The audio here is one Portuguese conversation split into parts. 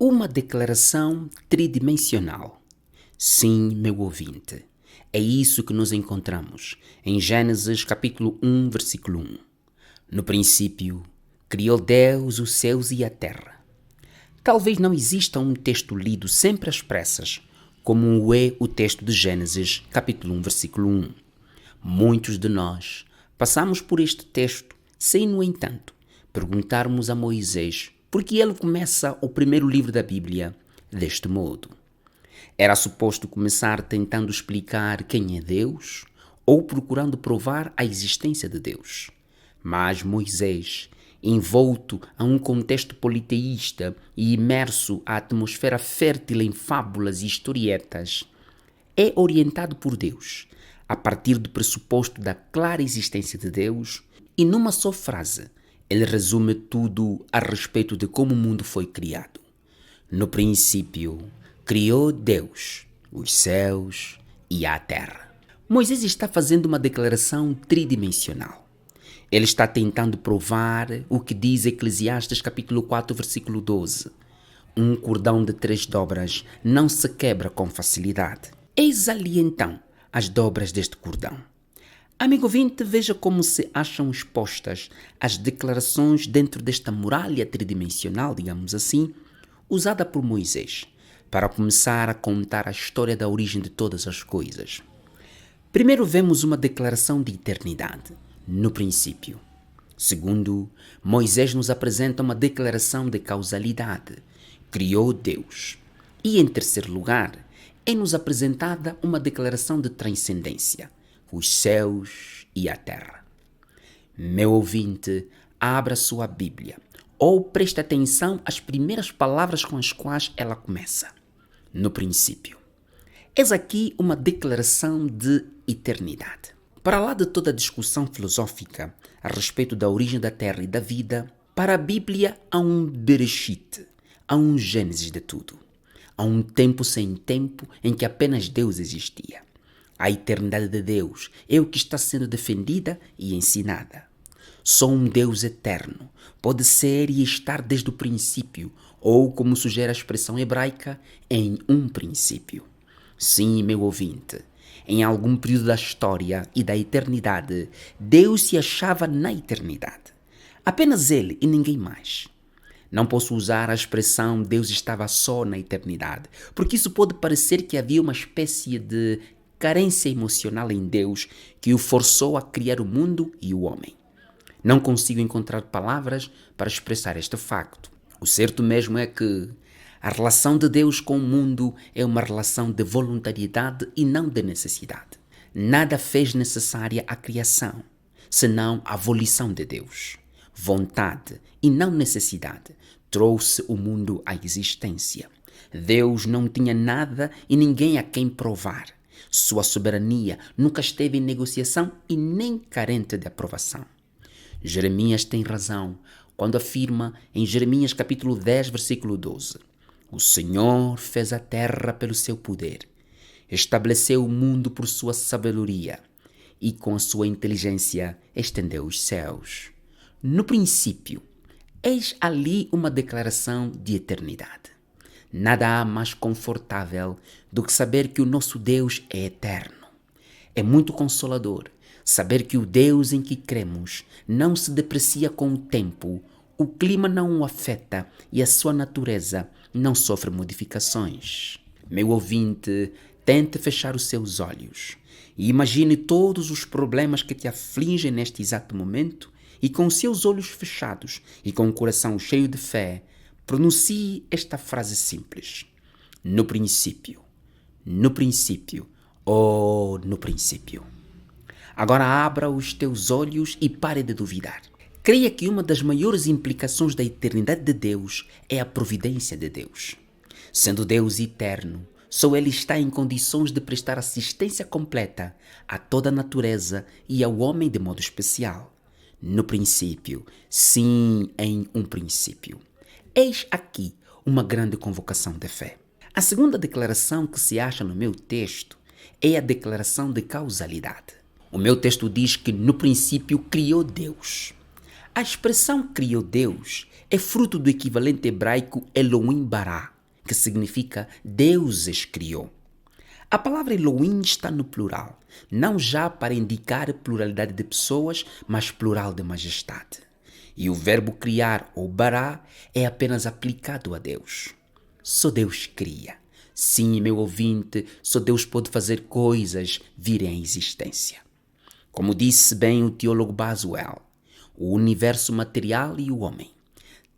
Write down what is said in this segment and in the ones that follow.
Uma declaração tridimensional. Sim, meu ouvinte, é isso que nos encontramos em Gênesis capítulo 1, versículo 1. No princípio, criou Deus os céus e a terra. Talvez não exista um texto lido sempre às pressas, como é o texto de Gênesis capítulo 1, versículo 1. Muitos de nós passamos por este texto sem, no entanto, perguntarmos a Moisés por que ele começa o primeiro livro da Bíblia deste modo. Era suposto começar tentando explicar quem é Deus ou procurando provar a existência de Deus. Mas Moisés, envolto a um contexto politeísta e imerso à atmosfera fértil em fábulas e historietas, é orientado por Deus a partir do pressuposto da clara existência de Deus e numa só frase ele resume tudo a respeito de como o mundo foi criado. No princípio, criou Deus os céus e a terra. Moisés está fazendo uma declaração tridimensional. Ele está tentando provar o que diz Eclesiastes capítulo 4, versículo 12. Um cordão de 3 dobras não se quebra com facilidade. Eis ali então as dobras deste cordão. Amigo ouvinte, veja como se acham expostas as declarações dentro desta muralha tridimensional, digamos assim, usada por Moisés, para começar a contar a história da origem de todas as coisas. Primeiro vemos uma declaração de eternidade, no princípio. Segundo, Moisés nos apresenta uma declaração de causalidade, criou Deus. E em terceiro lugar, é-nos apresentada uma declaração de transcendência, os céus e a terra. Meu ouvinte, abra sua Bíblia ou preste atenção às primeiras palavras com as quais ela começa. No princípio. Eis aqui uma declaração de eternidade. Para lá de toda a discussão filosófica a respeito da origem da terra e da vida, para a Bíblia há um Bereshit, há um Gênesis de tudo. Há um tempo sem tempo em que apenas Deus existia. A eternidade de Deus é o que está sendo defendida e ensinada. Só um Deus eterno pode ser e estar desde o princípio, ou, como sugere a expressão hebraica, em um princípio. Sim, meu ouvinte, em algum período da história e da eternidade, Deus se achava na eternidade. Apenas Ele e ninguém mais. Não posso usar a expressão Deus estava só na eternidade, porque isso pode parecer que havia uma espécie de carência emocional em Deus que o forçou a criar o mundo e o homem. Não consigo encontrar palavras para expressar este facto. O certo mesmo é que a relação de Deus com o mundo é uma relação de voluntariedade e não de necessidade. Nada fez necessária a criação, senão a volição de Deus. Vontade e não necessidade trouxe o mundo à existência. Deus não tinha nada e ninguém a quem provar. Sua soberania nunca esteve em negociação e nem carente de aprovação. Jeremias tem razão quando afirma em Jeremias capítulo 10, versículo 12: O Senhor fez a terra pelo seu poder, estabeleceu o mundo por sua sabedoria e com a sua inteligência estendeu os céus. No princípio, eis ali uma declaração de eternidade. Nada há mais confortável do que saber que o nosso Deus é eterno. É muito consolador saber que o Deus em que cremos não se deprecia com o tempo, o clima não o afeta e a sua natureza não sofre modificações. Meu ouvinte, tente fechar os seus olhos e imagine todos os problemas que te afligem neste exato momento e com os seus olhos fechados e com o coração cheio de fé, pronuncie esta frase simples. No princípio, oh, no princípio. Agora abra os teus olhos e pare de duvidar. Creia que uma das maiores implicações da eternidade de Deus é a providência de Deus. Sendo Deus eterno, só Ele está em condições de prestar assistência completa a toda a natureza e ao homem de modo especial. No princípio, sim, em um princípio. Eis aqui uma grande convocação de fé. A segunda declaração que se acha no meu texto é a declaração de causalidade. O meu texto diz que no princípio criou Deus. A expressão criou Deus é fruto do equivalente hebraico Elohim bara, que significa deuses criou. A palavra Elohim está no plural, não já para indicar pluralidade de pessoas, mas plural de majestade. E o verbo criar, ou bara, é apenas aplicado a Deus. Só Deus cria. Sim, meu ouvinte, só Deus pode fazer coisas virem à existência. Como disse bem o teólogo Boswell, o universo material e o homem,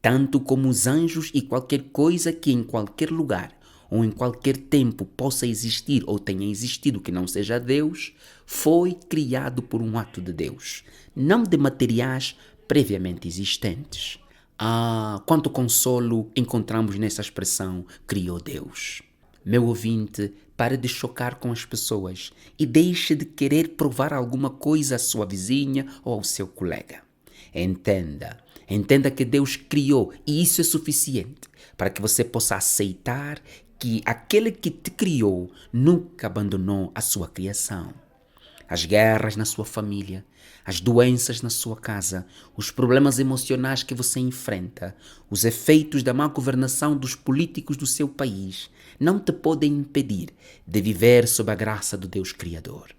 tanto como os anjos e qualquer coisa que em qualquer lugar ou em qualquer tempo possa existir ou tenha existido que não seja Deus, foi criado por um ato de Deus, não de materiais previamente existentes. Quanto consolo encontramos nessa expressão, criou Deus. Meu ouvinte, pare de chocar com as pessoas e deixe de querer provar alguma coisa à sua vizinha ou ao seu colega. Entenda que Deus criou e isso é suficiente para que você possa aceitar que aquele que te criou nunca abandonou a sua criação. As guerras na sua família, as doenças na sua casa, os problemas emocionais que você enfrenta, os efeitos da má governação dos políticos do seu país não te podem impedir de viver sob a graça do Deus Criador.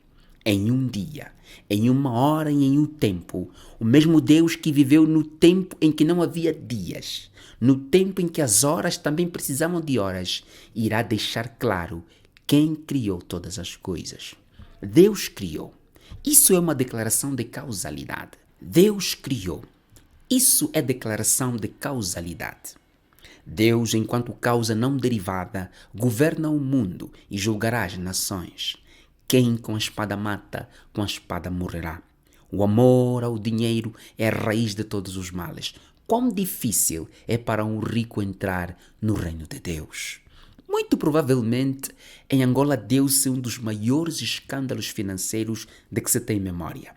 Em um dia, em uma hora e em um tempo, o mesmo Deus que viveu no tempo em que não havia dias, no tempo em que as horas também precisavam de horas, irá deixar claro quem criou todas as coisas. Deus criou. Isso é uma declaração de causalidade. Deus criou. Isso é declaração de causalidade. Deus, enquanto causa não derivada, governa o mundo e julgará as nações. Quem com a espada mata, com a espada morrerá. O amor ao dinheiro é a raiz de todos os males. Quão difícil é para um rico entrar no reino de Deus. Muito provavelmente, em Angola deu-se um dos maiores escândalos financeiros de que se tem memória.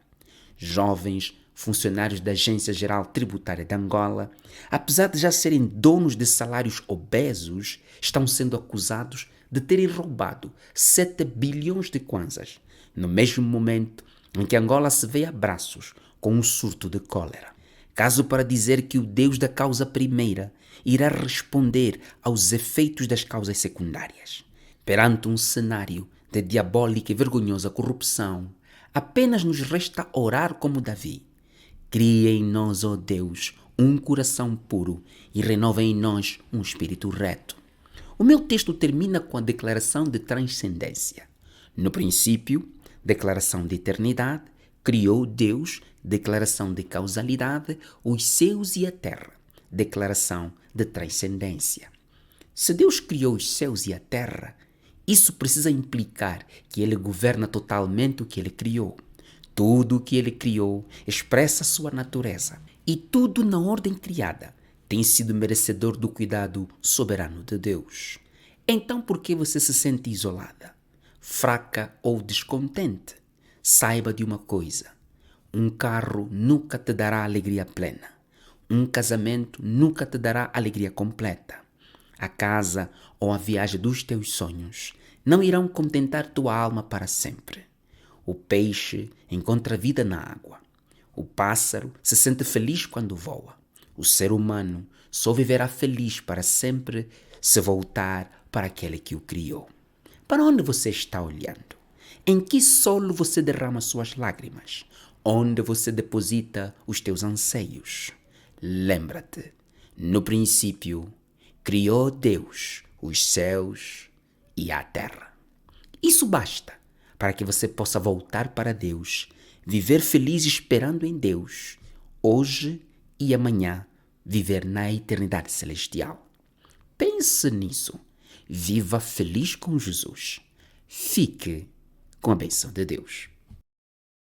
Jovens funcionários da Agência Geral Tributária de Angola, apesar de já serem donos de salários obesos, estão sendo acusados de terem roubado 7 bilhões de kwanzas, no mesmo momento em que Angola se vê a braços com um surto de cólera. Caso para dizer que o Deus da causa primeira irá responder aos efeitos das causas secundárias. Perante um cenário de diabólica e vergonhosa corrupção, apenas nos resta orar como Davi. Cria em nós, ó Deus, um coração puro e renova em nós um espírito reto. O meu texto termina com a declaração de transcendência. No princípio, declaração de eternidade, criou Deus, declaração de causalidade, os céus e a terra, declaração de transcendência. Se Deus criou os céus e a terra, isso precisa implicar que Ele governa totalmente o que Ele criou. Tudo o que Ele criou expressa sua natureza e tudo na ordem criada tem sido merecedor do cuidado soberano de Deus. Então por que você se sente isolada, fraca ou descontente? Saiba de uma coisa: um carro nunca te dará alegria plena. Um casamento nunca te dará alegria completa. A casa ou a viagem dos teus sonhos não irão contentar tua alma para sempre. O peixe encontra vida na água. O pássaro se sente feliz quando voa. O ser humano só viverá feliz para sempre se voltar para aquele que o criou. Para onde você está olhando? Em que solo você derrama suas lágrimas? Onde você deposita os teus anseios? Lembra-te, no princípio, criou Deus os céus e a terra. Isso basta para que você possa voltar para Deus, viver feliz esperando em Deus, hoje e amanhã, viver na eternidade celestial. Pense nisso. Viva feliz com Jesus. Fique com a bênção de Deus.